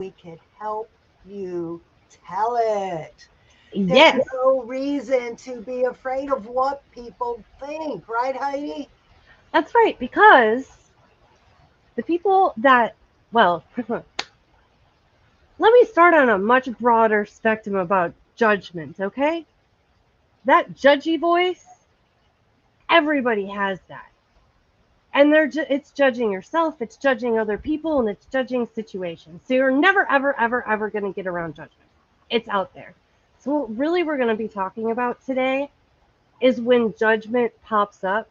we could help you tell it. There's Yes, no reason to be afraid of what people think, right, Heidi? that's right. Because the people that, well, let me start on a much broader spectrum about judgment, okay? That judgy voice, everybody has that. And it's judging yourself, it's judging other people, and it's judging situations. So you're never, ever, ever, ever going to get around judgment. It's out there. So, what really we're going to be talking about today is when judgment pops up,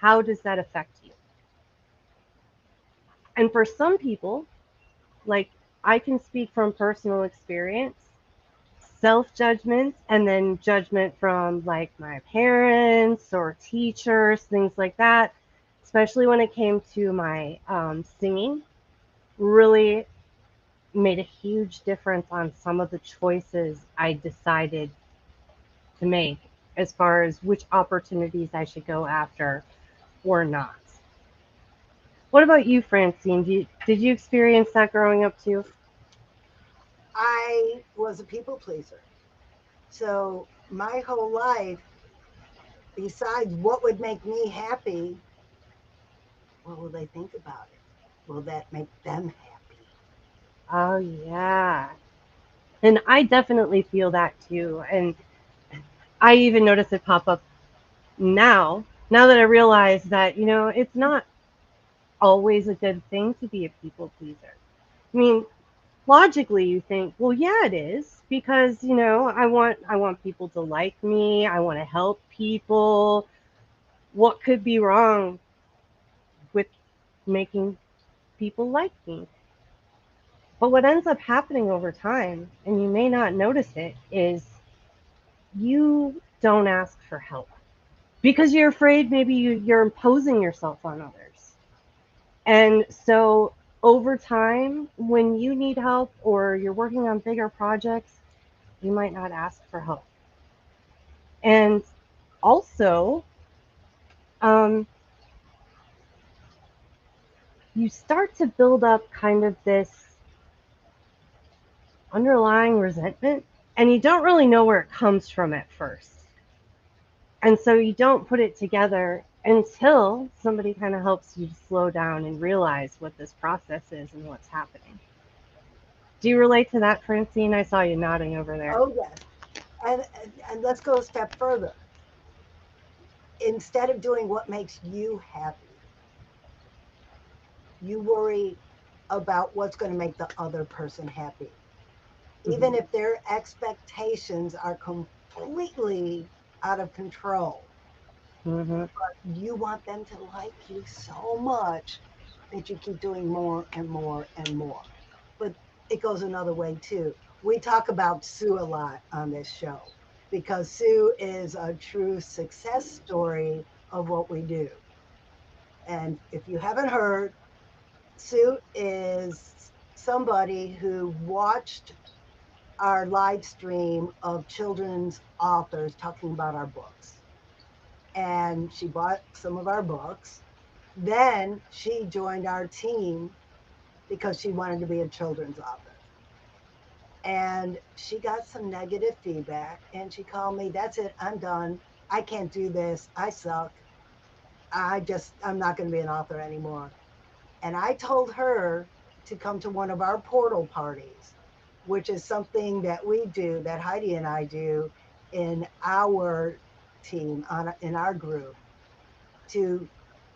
how does that affect you? And for some people, like I can speak from personal experience, self judgment and then judgment from like my parents or teachers, things like that, especially when it came to my singing, really made a huge difference on some of the choices I decided to make as far as which opportunities I should go after or not. What about you, Francine? Did you experience that growing up too? I was a people pleaser. So my whole life, besides what would make me happy, what will they think about it? Will that make them happy? Oh, yeah. And I definitely feel that too. And I even notice it pop up now that I realize that, it's not always a good thing to be a people pleaser. I mean, logically you think, well, yeah, it is because, I want people to like me, I want to help people. What could be wrong with making people like me? But what ends up happening over time, and you may not notice it, is you don't ask for help because you're afraid maybe you're imposing yourself on others. And so over time, when you need help or you're working on bigger projects, you might not ask for help. And also, um, you start to build up kind of this underlying resentment, and you don't really know where it comes from at first. And so you don't put it together until somebody kind of helps you to slow down and realize what this process is and what's happening. Do you relate to that, Francine? I saw you nodding over there. Oh, yes. And let's go a step further. Instead of doing what makes you happy, you worry about what's going to make the other person happy. Even Hmm. if their expectations are completely out of control, Hmm. you want them to like you so much that you keep doing more and more and more. But it goes another way too. We talk about Sue a lot on this show because Sue is a true success story of what we do. And if you haven't heard, Sue is somebody who watched our live stream of children's authors talking about our books. And she bought some of our books. Then she joined our team because she wanted to be a children's author. And she got some negative feedback and she called me, "That's it, I'm done. I can't do this. I suck. I'm not going to be an author anymore." And I told her to come to one of our portal parties, which is something that we do, that Heidi and I do in our team, in our group, to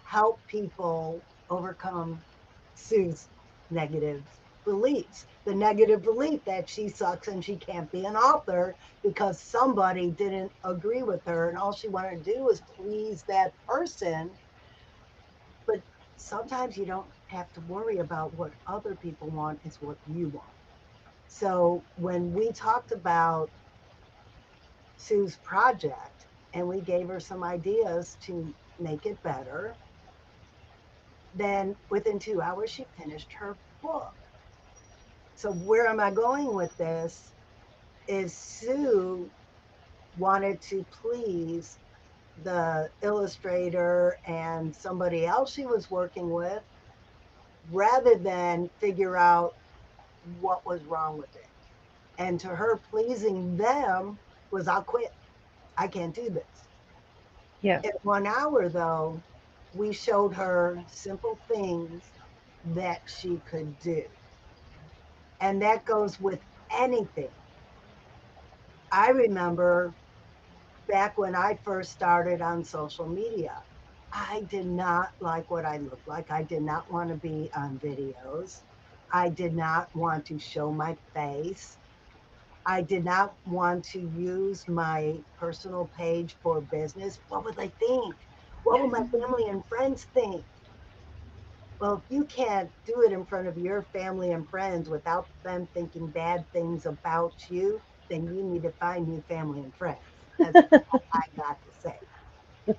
help people overcome Sue's negative beliefs. The negative belief that she sucks and she can't be an author because somebody didn't agree with her and all she wanted to do was please that person. But sometimes you don't have to worry about what other people want, it's what you want. So when we talked about Sue's project and we gave her some ideas to make it better, then within 2 hours she finished her book. So where am I going with this is Sue wanted to please the illustrator and somebody else she was working with rather than figure out what was wrong with it. And to her, pleasing them was, I'll quit. I can't do this. Yeah. In 1 hour, though, we showed her simple things that she could do. And that goes with anything. I remember back when I first started on social media, I did not like what I looked like. I did not want to be on videos. I did not want to show my face. I did not want to use my personal page for business. What would they think? What will my family and friends think? Well, if you can't do it in front of your family and friends without them thinking bad things about you, then you need to find new family and friends. That's all I got to say.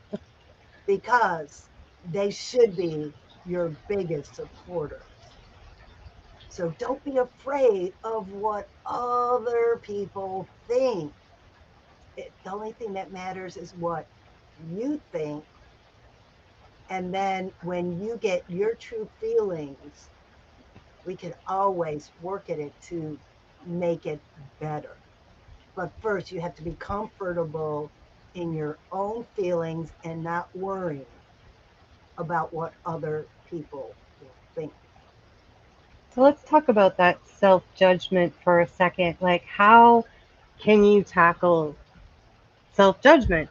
Because they should be your biggest supporters. So don't be afraid of what other people think. The only thing that matters is what you think. And then when you get your true feelings, we can always work at it to make it better. But first, you have to be comfortable in your own feelings and not worrying about what other people will think. So let's talk about that self judgment for a second. Like, how can you tackle self judgment?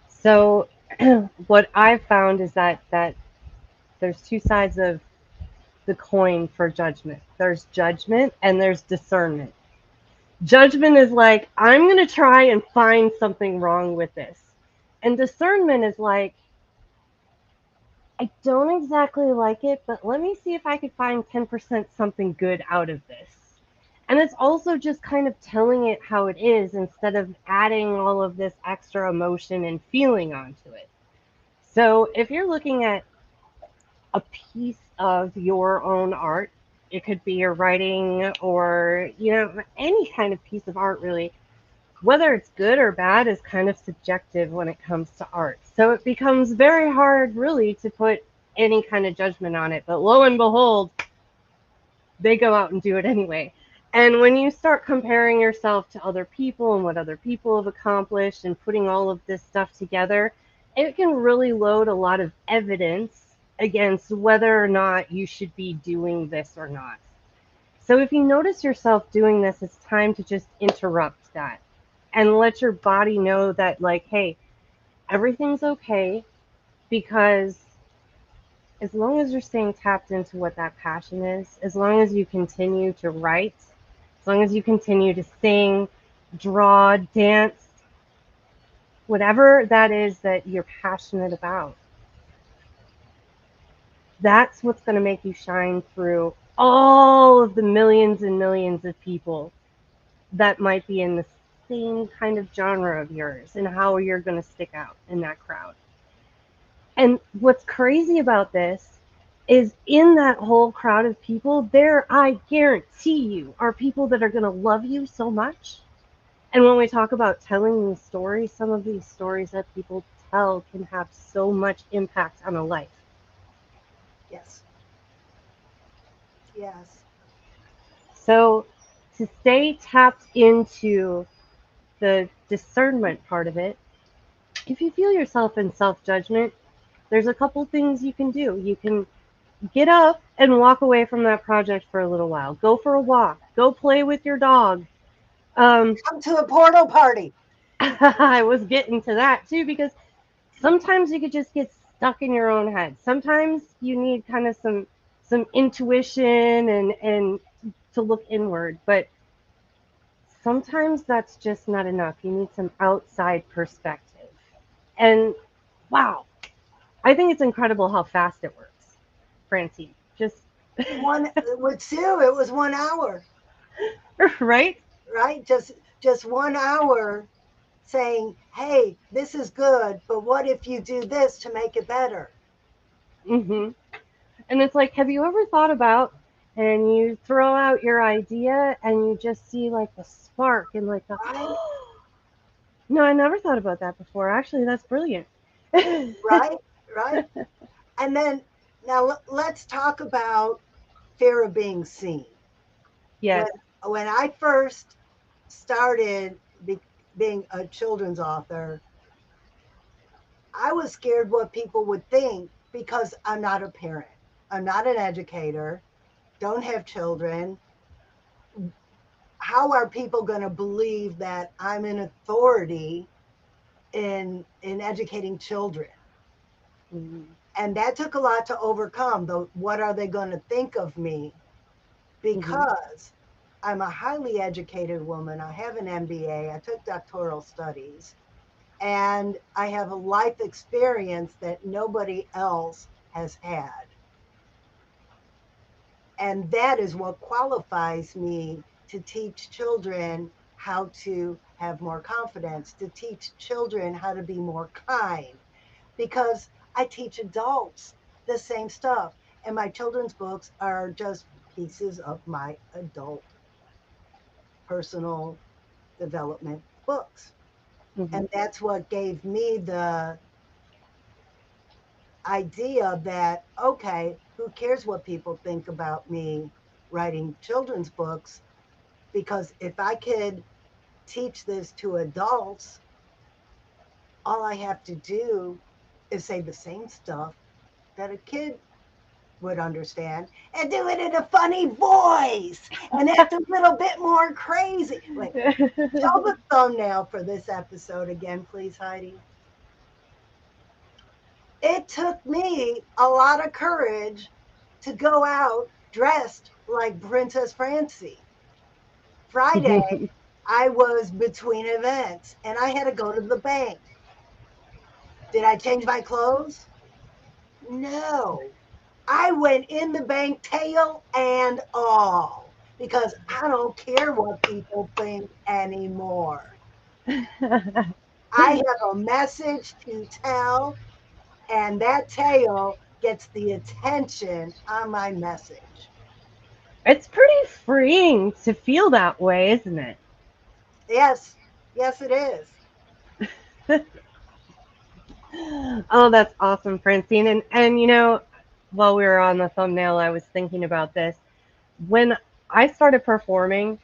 So, what I've found is that there's two sides of the coin for judgment. There's judgment and there's discernment. Judgment is like, I'm going to try and find something wrong with this. And discernment is like, I don't exactly like it, but let me see if I could find 10% something good out of this. And it's also just kind of telling it how it is instead of adding all of this extra emotion and feeling onto it. So if you're looking at a piece of your own art, it could be your writing or, any kind of piece of art really. Whether it's good or bad is kind of subjective when it comes to art. So it becomes very hard really to put any kind of judgment on it. But lo and behold, they go out and do it anyway. And when you start comparing yourself to other people and what other people have accomplished and putting all of this stuff together, it can really load a lot of evidence against whether or not you should be doing this or not. So if you notice yourself doing this, it's time to just interrupt that and let your body know that, like, hey, everything's okay, because as long as you're staying tapped into what that passion is, as long as you continue to write, as long as you continue to sing, draw, dance, whatever that is that you're passionate about, that's what's going to make you shine through all of the millions and millions of people that might be in the same kind of genre of yours, and how you're going to stick out in that crowd. And what's crazy about this is in that whole crowd of people, there, I guarantee you, are people that are going to love you so much. And when we talk about telling these stories, some of these stories that people tell can have so much impact on a life. Yes. Yes. So to stay tapped into the discernment part of it, if you feel yourself in self judgment, there's a couple things you can do. You can get up and walk away from that project for a little while. Go for a walk. Go play with your dog. Um, Come to a portal party. I was getting to that too, because sometimes you could just get stuck in your own head. Sometimes you need kind of some intuition and to look inward, but sometimes that's just not enough. You need some outside perspective. And wow, I think it's incredible how fast it works, Francine. Just One with Sue, it was 1 hour, right? right? Just 1 hour saying, "Hey, this is good, but what if you do this to make it better?" Hmm. And it's like, have you ever thought about, and you throw out your idea and you just see like the spark and like the, Right? no, I never thought about that before. Actually, that's brilliant. Right? Right? And then now let's talk about fear of being seen. When Yes. when I first started being a children's author, I was scared what people would think because I'm not a parent. I'm not an educator, don't have children. How are people going to believe that I'm an authority in educating children? Mhm. And that took a lot to overcome. The what are they going to think of me? Mhm. Because I'm a highly educated woman. I have an MBA. I took doctoral studies, and I have a life experience that nobody else has had. And that is what qualifies me to teach children how to have more confidence, to teach children how to be more kind, because I teach adults the same stuff. And my children's books are just pieces of my adult personal development books. Mhm. And that's what gave me the idea that, okay, who cares what people think about me writing children's books? Because if I could teach this to adults, all I have to do is say the same stuff that a kid would understand and do it in a funny voice and act a little bit more crazy. Wait, show the thumbnail for this episode again, please, Heidi. It took me a lot of courage to go out dressed like Princess Francie. Friday, I was between events and I had to go to the bank. Did I change my clothes? No. I went in the bank tail and all because I don't care what people think anymore. I have a message to tell, and that tail gets the attention on my message. It's pretty freeing to feel that way, isn't it? Yes, yes, it is. Oh, that's awesome, Francine. And while we were on the thumbnail, I was thinking about this. When I started performing,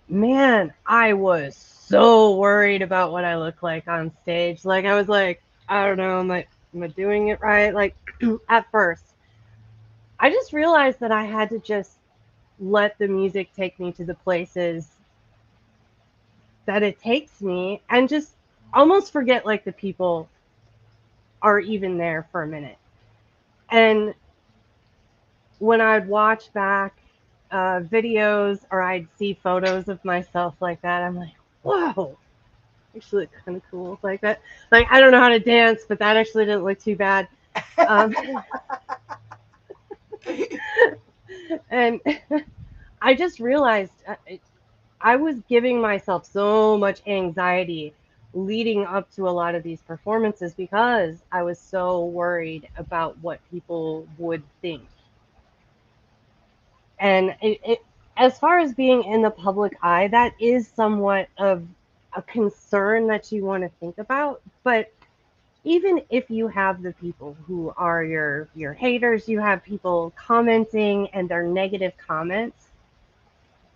man, I was so worried about what I look like on stage. Like I was like, I don't know, am I doing it right? Like at first, I just realized that I had to just let the music take me to the places that it takes me and just almost forget like the people are even there for a minute. And when I'd watch back videos or I'd see photos of myself like that, I'm like, whoa, actually kind of cool like that. Like I don't know how to dance, but that actually didn't look too bad. Um, and I just realized I was giving myself so much anxiety leading up to a lot of these performances because I was so worried about what people would think. And as far as being in the public eye, that is somewhat of a concern that you want to think about. But even if you have the people who are your haters, you have people commenting and their negative comments,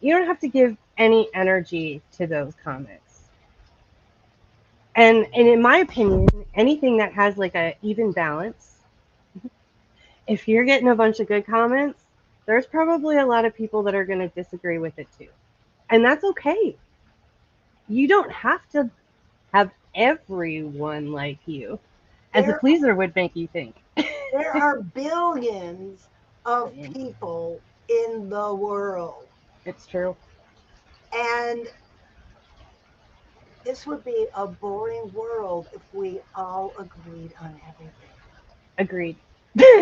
you don't have to give any energy to those comments. And in my opinion, anything that has like a even balance, if you're getting a bunch of good comments, there's probably a lot of people that are going to disagree with it too. And that's okay. You don't have to have everyone like you, as a There, pleaser would make you think. there are billions of people in the world, It's true. and this would be a boring world if we all agreed on everything. Agreed.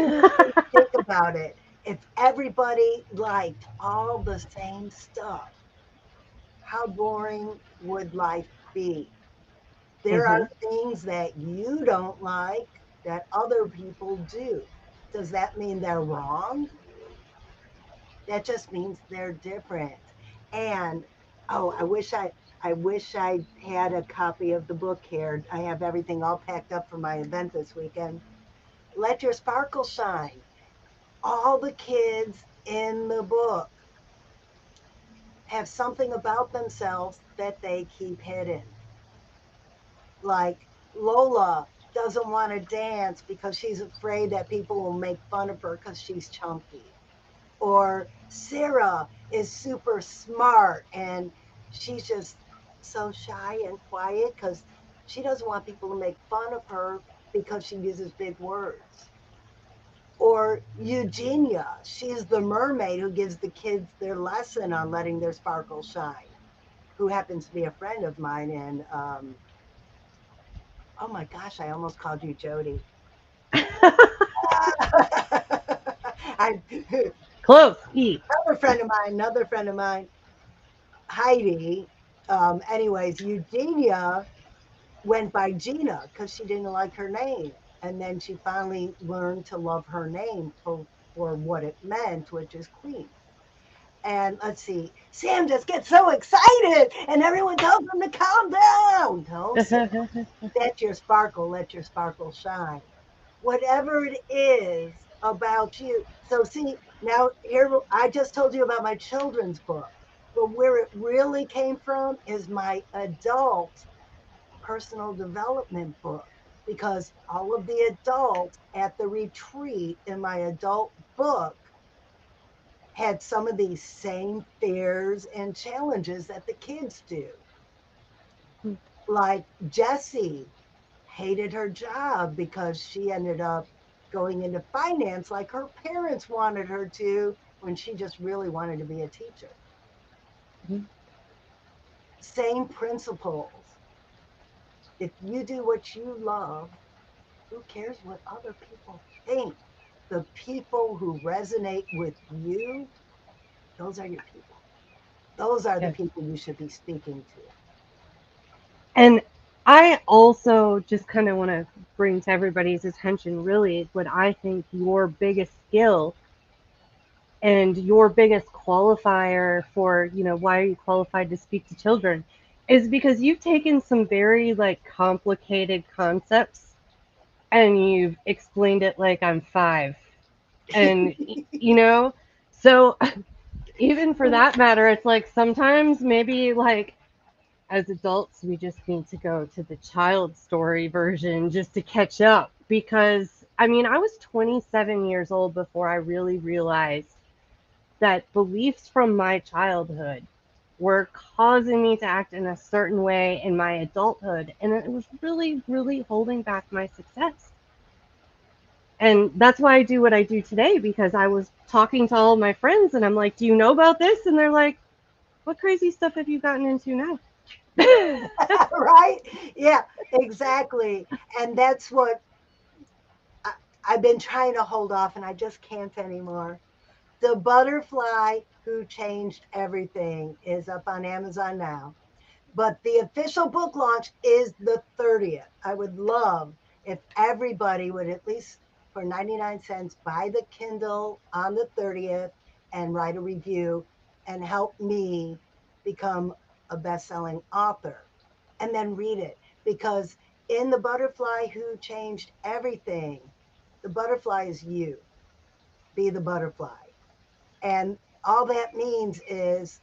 Really think about it. If everybody liked all the same stuff, how boring would life be? There Hmm. are things that you don't like that other people do. Does that mean they're wrong? That just means they're different. And oh, I wish I had a copy of the book here. I have everything all packed up for my event this weekend. Let Your Sparkle Shine. All the kids in the book have something about themselves that they keep hidden. Like Lola doesn't want to dance because she's afraid that people will make fun of her because she's chunky. Or Sarah is super smart and she's just so shy and quiet because she doesn't want people to make fun of her because she uses big words. Or Eugenia, she's the mermaid who gives the kids their lesson on letting their sparkle shine, who happens to be a friend of mine. And oh my gosh, I almost called you Jody. I, Close. E. another friend of mine, Heidi. Anyways, Eugenia went by Gina because she didn't like her name. And then she finally learned to love her name for what it meant, which is queen. And let's see, Sam just gets so excited and everyone tells him to calm down. No, Sam, let your sparkle, let your sparkle shine. Whatever it is about you. So see, now here I just told you about my children's book, but where it really came from is my adult personal development book because all of the adults at the retreat in my adult book had some of these same fears and challenges that the kids do. Like Jessie hated her job because she ended up going into finance like her parents wanted her to when she just really wanted to be a teacher. Same principles. If you do what you love, who cares what other people think? The people who resonate with you, those are your people. Those are the Yes. people you should be speaking to. And I also just kind of want to bring to everybody's attention really what I think your biggest skill and your biggest qualifier for, why are you qualified to speak to children is because you've taken some very like complicated concepts and you've explained it like I'm 5. And so even for that matter, it's like sometimes maybe like as adults, we just need to go to the child story version just to catch up. Because, I mean, I was 27 years old before I really realized that beliefs from my childhood were causing me to act in a certain way in my adulthood. And it was really, really holding back my success. And that's why I do what I do today because I was talking to all my friends and I'm like, do you know about this? And they're like, what crazy stuff have you gotten into now? Right? Yeah, exactly. And that's what I, I've been trying to hold off and I just can't anymore. The Butterfly Who Changed Everything is up on Amazon now. But the official book launch is the 30th. I would love if everybody would at least for 99 cents buy the Kindle on the 30th and write a review and help me become a best-selling author and then read it because in The Butterfly Who Changed Everything, the butterfly is you. Be the butterfly. And all that means is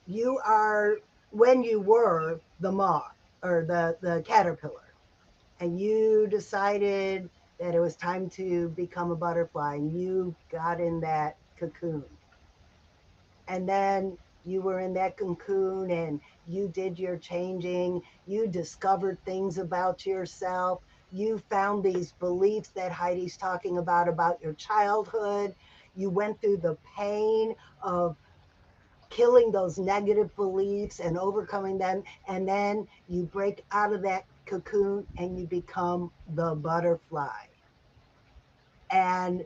you are when you were the moth or the caterpillar and you decided that it was time to become a butterfly and you got in that cocoon and then you were in that cocoon and you did your changing, you discovered things about yourself, you found these beliefs that Heidi's talking about your childhood, you went through the pain of killing those negative beliefs and overcoming them. And then you break out of that cocoon and you become the butterfly. And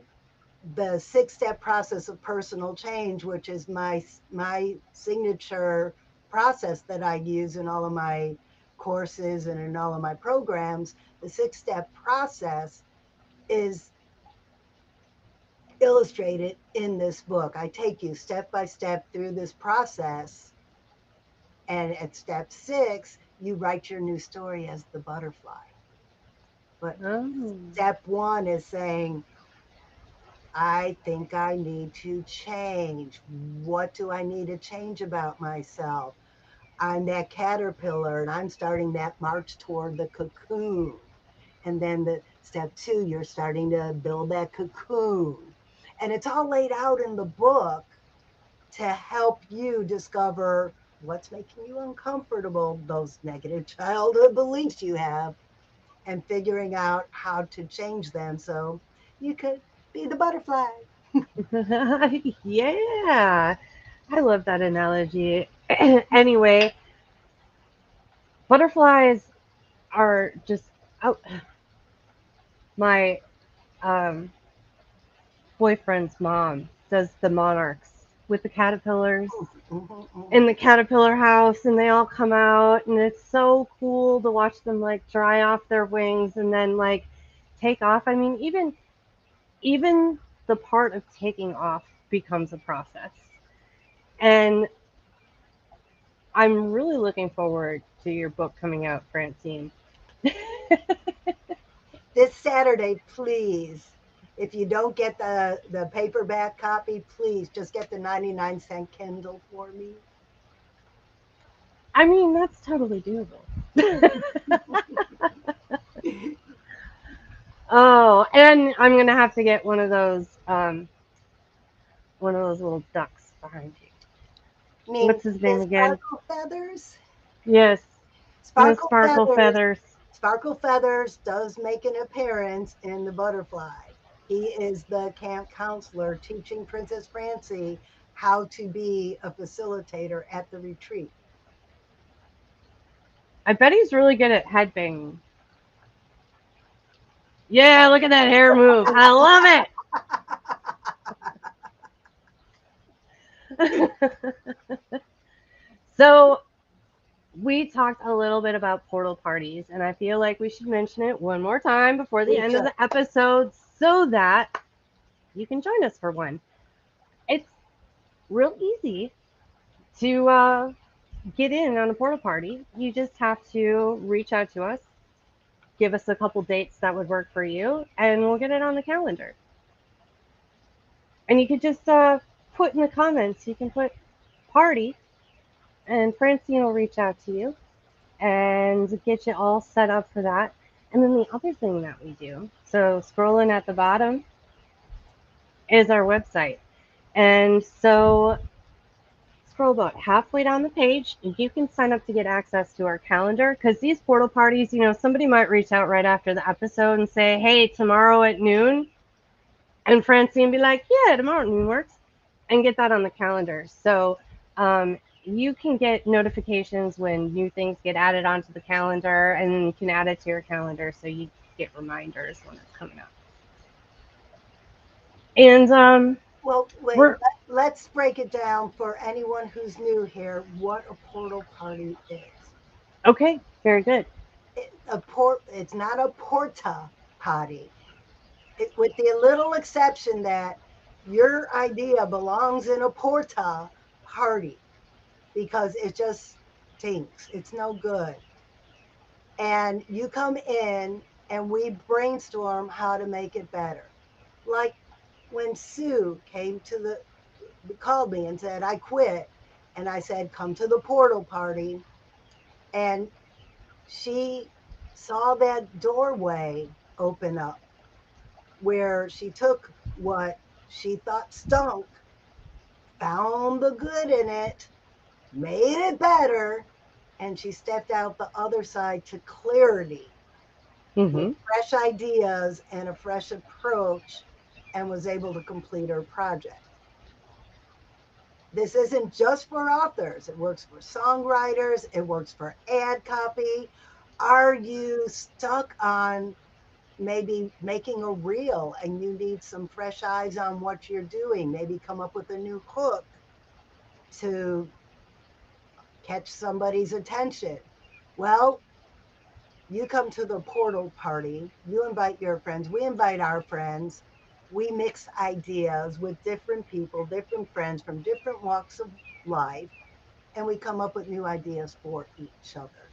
the 6-step process of personal change, which is my signature process that I use in all of my courses and in all of my programs, the 6-step process is illustrated in this book. I take you step by step through this process. And at step 6, you write your new story as the butterfly. But Oh. step 1 is saying, I think I need to change. What do I need to change about myself? I'm that caterpillar and I'm starting that march toward the cocoon. And then the step two, you're starting to build that cocoon. And it's all laid out in the book to help you discover what's making you uncomfortable, those negative childhood beliefs you have, and figuring out how to change them so you could be the butterfly. Yeah, I love that analogy. Anyway, butterflies are just out. My um, boyfriend's mom does the monarchs with the caterpillars Mhm, in mhm. the caterpillar house, and they all come out, and it's so cool to watch them like dry off their wings and then like take off. I mean, even the part of taking off becomes a process. And I'm really looking forward to your book coming out, Francine. This Saturday, please. If you don't get the paperback copy, please just get the 99-cent Kindle for me. I mean, that's totally doable. Oh, and I'm gonna have to get one of those little ducks behind you. I mean, What's his the name again? Sparkle Feathers. Yes, the Sparkle sparkle Feathers. feathers. Sparkle Feathers does make an appearance in The Butterfly. He is the camp counselor teaching Princess Francie how to be a facilitator at the retreat. I bet he's really good at headbanging. Yeah, look at that hair move. I love it. So we talked a little bit about portal parties, and I feel like we should mention it one more time before the We end of should. the episode so that you can join us for one. It's real easy to get in on a portal party. You just have to reach out to us, give us a couple dates that would work for you, and we'll get it on the calendar. And you could just put in the comments, you can put party, and Francine will reach out to you and get you all set up for that. And then the other thing that we do, so scrolling at the bottom is our website. And so scroll about halfway down the page, and you can sign up to get access to our calendar. Because these portal parties, somebody might reach out right after the episode and say, hey, tomorrow at noon. And Francine be like, yeah, tomorrow at noon works. And get that on the calendar. So you can get notifications when new things get added onto the calendar, and you can add it to your calendar so you get reminders when it's coming up. And Well, wait, we're let's break it down for anyone who's new here what a portal party is. okay, very good. It's not a porta potty. With the little exception that your idea belongs in a porta party because it just stinks. It's no good. And you come in and we brainstorm how to make it better. Like when Sue came to called me and said, I quit. And I said, come to the portal party. And she saw that doorway open up where she took what she thought stunk, found the good in it, made it better, and she stepped out the other side to clarity with Mm-hmm. fresh ideas and a fresh approach and was able to complete her project. This isn't just for authors, it works for songwriters, it works for ad copy. Are you stuck on maybe making a reel and you need some fresh eyes on what you're doing? Maybe come up with a new hook to catch somebody's attention. Well, you come to the portal party, you invite your friends, we invite our friends. We mix ideas with different people, different friends from different walks of life, and we come up with new ideas for each other.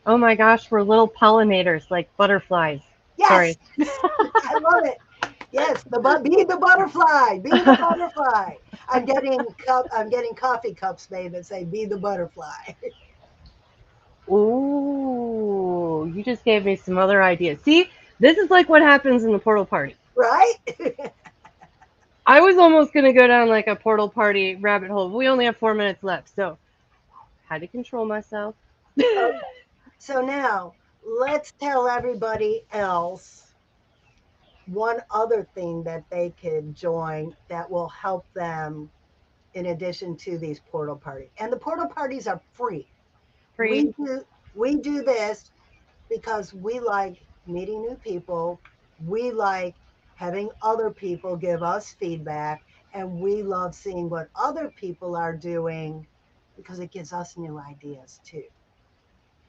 Oh my gosh, we're little pollinators like butterflies. Yes, Sorry. I love it. Yes, be the butterfly. Be the butterfly. I'm getting coffee cups made that say "Be the butterfly." Ooh, you just gave me some other ideas. See, this is like what happens in the portal party. Right? I was almost gonna go down like a portal party rabbit hole. We only have 4 minutes left, so had to control myself. Okay. So now let's tell everybody else one other thing that they could join that will help them in addition to these portal parties. And the portal parties are free. Free. We do this because we like meeting new people. We like having other people give us feedback, and we love seeing what other people are doing because it gives us new ideas too.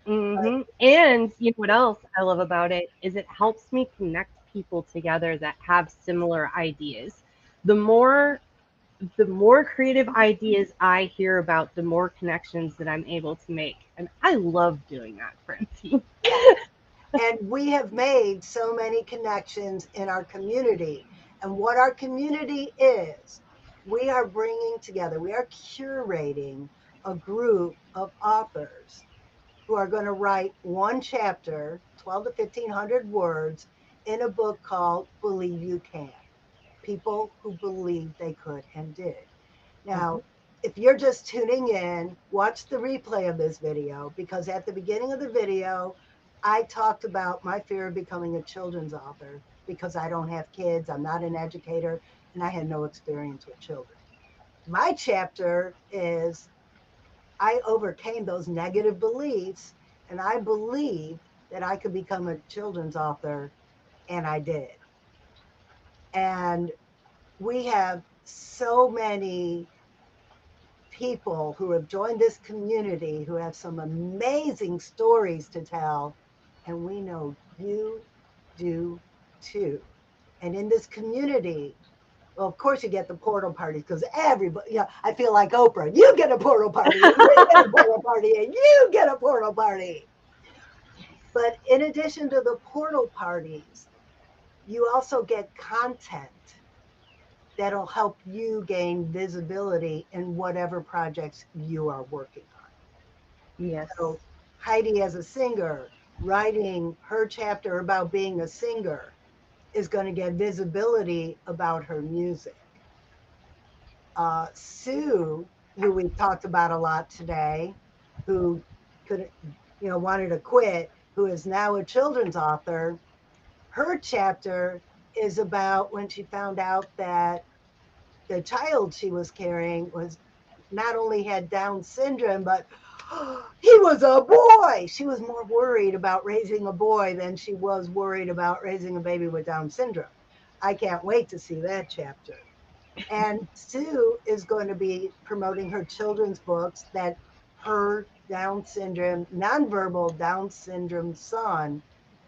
But And you know what else I love about it is it helps me connect people together that have similar ideas. The more the more creative ideas I hear about, the more connections that I'm able to make. And I love doing that, Francie. yeah, and we have made so many connections in our community. And what our community is, we are bringing together, we are curating a group of authors who are going to write one chapter, 12 to 1500 words, in a book called Believe You Can. People who believed they could and did. Mhm. Now, if you're just tuning in, watch the replay of this video because at the beginning of the video, I talked about my fear of becoming a children's author because I don't have kids, I'm not an educator, and I had no experience with children. My chapter is I overcame those negative beliefs and I believed that I could become a children's author, and I did. And we have so many people who have joined this community who have some amazing stories to tell, and we know you do too. And in this community, well, of course, you get the portal parties because everybody, I feel like Oprah. You get a portal party, and you get a portal party, and you get a portal party. But in addition to the portal parties, you also get content that'll help you gain visibility in whatever projects you are working on. Yes. So, Heidi, as a singer, writing her chapter about being a singer is going to get visibility about her music. Sue, who we've talked about a lot today, who could, wanted to quit, who is now a children's author, her chapter is about when she found out that the child she was carrying was not only had Down syndrome, but he was a boy. She was more worried about raising a boy than she was worried about raising a baby with Down syndrome. I can't wait to see that chapter. And Sue is going to be promoting her children's books that her Down syndrome, nonverbal Down syndrome son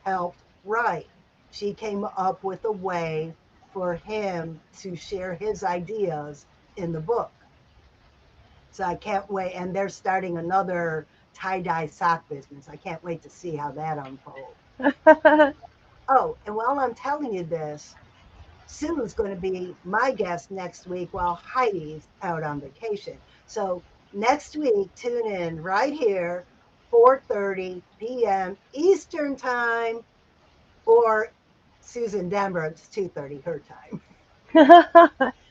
helped write. She came up with a way for him to share his ideas in the book. So I can't wait. And they're starting another tie dye sock business. I can't wait to see how that unfolds. Oh, and while I'm telling you this, Sue's going to be my guest next week while Heidi's out on vacation. So next week, tune in right here, 4:30 p.m. Eastern time, or Susan Denver, it's 2:30 her time,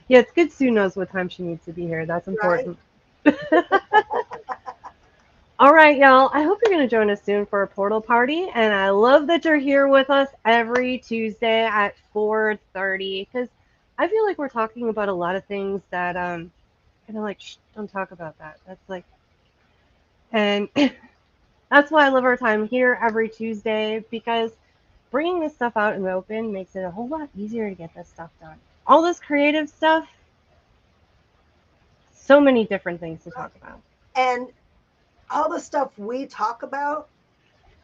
Yeah, it's good Sue knows what time she needs to be here. That's right? important. All right, y'all. I hope you're going to join us soon for a portal party, and I love that you're here with us every Tuesday at 4:30 because I feel like we're talking about a lot of things that kind of like shh, don't talk about that. That's like, and that's why I love our time here every Tuesday because bringing this stuff out in the open makes it a whole lot easier to get this stuff done. All this creative stuff, so many different things to talk about. And all the stuff we talk about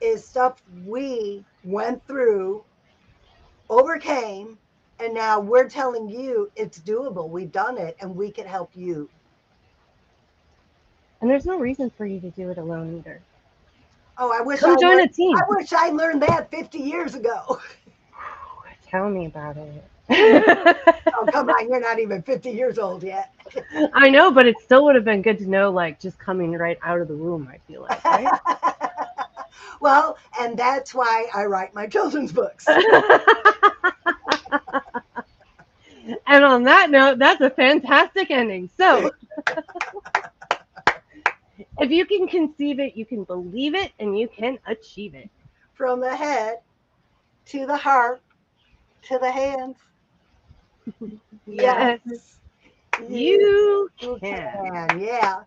is stuff we went through, overcame, and now we're telling you it's doable. We've done it, and we can help you. And there's no reason for you to do it alone either. Oh, Come join a I team. wish I learned that 50 years ago. Tell me about it. Oh, come on, you're not even 50 years old yet. I know, but it still would have been good to know, like, just coming right out of the womb, I feel like, right? Well, and that's why I write my children's books. And on that note, that's a fantastic ending. So, if you can conceive it, you can believe it, and you can achieve it. From the head to the heart to the hands. Yes, Yes, you you can. can. Yeah.